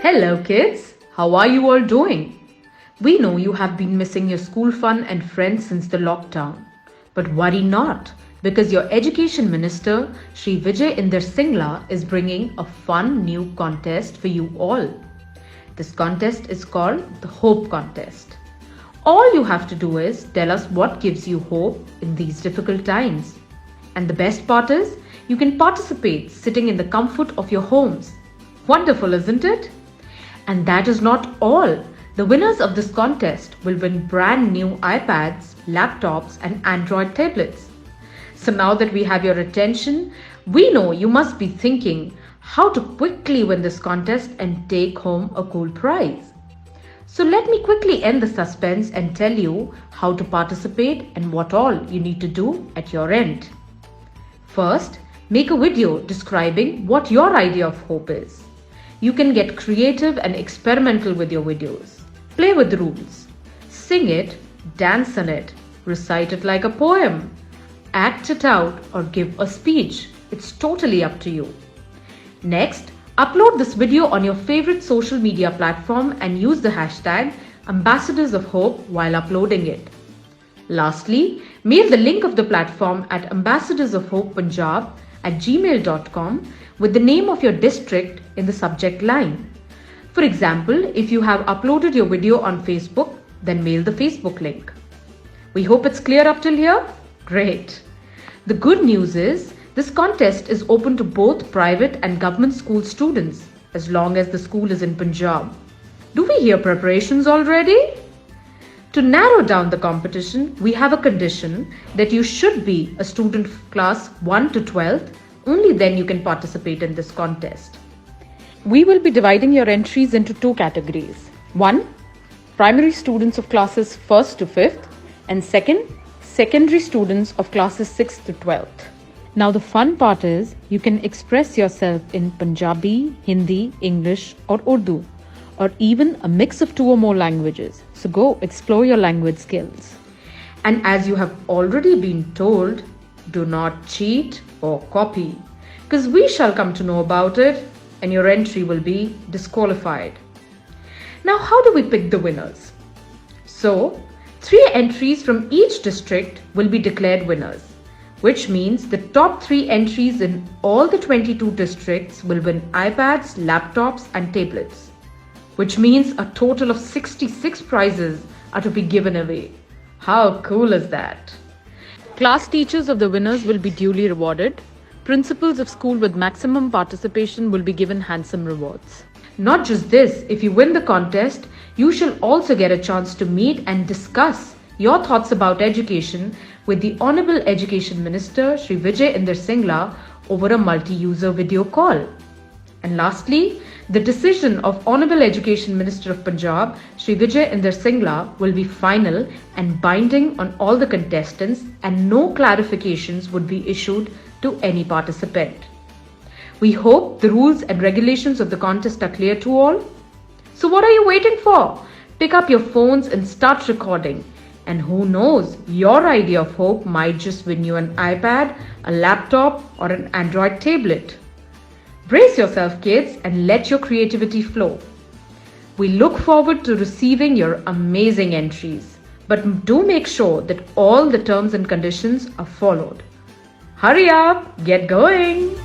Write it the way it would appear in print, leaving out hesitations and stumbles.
Hello kids, how are you all doing? We know you have been missing your school fun and friends since the lockdown. But worry not, because your Education Minister Shri Vijay Inder Singla is bringing a fun new contest for you all. This contest is called the Hope Contest. All you have to do is tell us what gives you hope in these difficult times. And the best part is, you can participate sitting in the comfort of your homes. Wonderful, isn't it? And that is not all. The winners of this contest will win brand new iPads, laptops, and Android tablets. So now that we have your attention, we know you must be thinking how to quickly win this contest and take home a cool prize. So let me quickly end the suspense and tell you how to participate and what all you need to do at your end. First, make a video describing what your idea of hope is. You can get creative and experimental with your videos. Play with the rules. Sing it, dance on it, recite it like a poem, act it out or give a speech. It's totally up to you. Next, upload this video on your favorite social media platform and use the hashtag Ambassadors of Hope while uploading it. Lastly, mail the link of the platform at ambassadorsofhopepunjab@gmail.com with the name of your district in the subject line. For example, if you have uploaded your video on Facebook, then mail the Facebook link. We hope it's clear up till here? Great! The good news is, this contest is open to both private and government school students, as long as the school is in Punjab. Do we hear preparations already? To narrow down the competition, we have a condition that you should be a student of class 1 to 12th. Only then you can participate in this contest. We will be dividing your entries into two categories. One, primary students of classes 1st to 5th, and second, secondary students of classes 6th to 12th. Now the fun part is, you can express yourself in Punjabi, Hindi, English or Urdu, or even a mix of 2 or more languages. So go explore your language skills. And as you have already been told, do not cheat or copy, because we shall come to know about it and your entry will be disqualified. Now, how do we pick the winners? So, 3 entries from each district will be declared winners, which means the top 3 entries in all the 22 districts will win iPads, laptops and tablets, which means a total of 66 prizes are to be given away. How cool is that? Class teachers of the winners will be duly rewarded. Principals of school with maximum participation will be given handsome rewards. Not just this, if you win the contest, you shall also get a chance to meet and discuss your thoughts about education with the Honorable Education Minister Shri Vijay Inder Singla over a multi-user video call. And lastly, the decision of Honorable Education Minister of Punjab, Shri Vijay Inder Singla, will be final and binding on all the contestants, and no clarifications would be issued to any participant. We hope the rules and regulations of the contest are clear to all. So what are you waiting for? Pick up your phones and start recording. And who knows, your idea of hope might just win you an iPad, a laptop or an Android tablet. Brace yourself, kids, and let your creativity flow. We look forward to receiving your amazing entries, but do make sure that all the terms and conditions are followed. Hurry up, get going!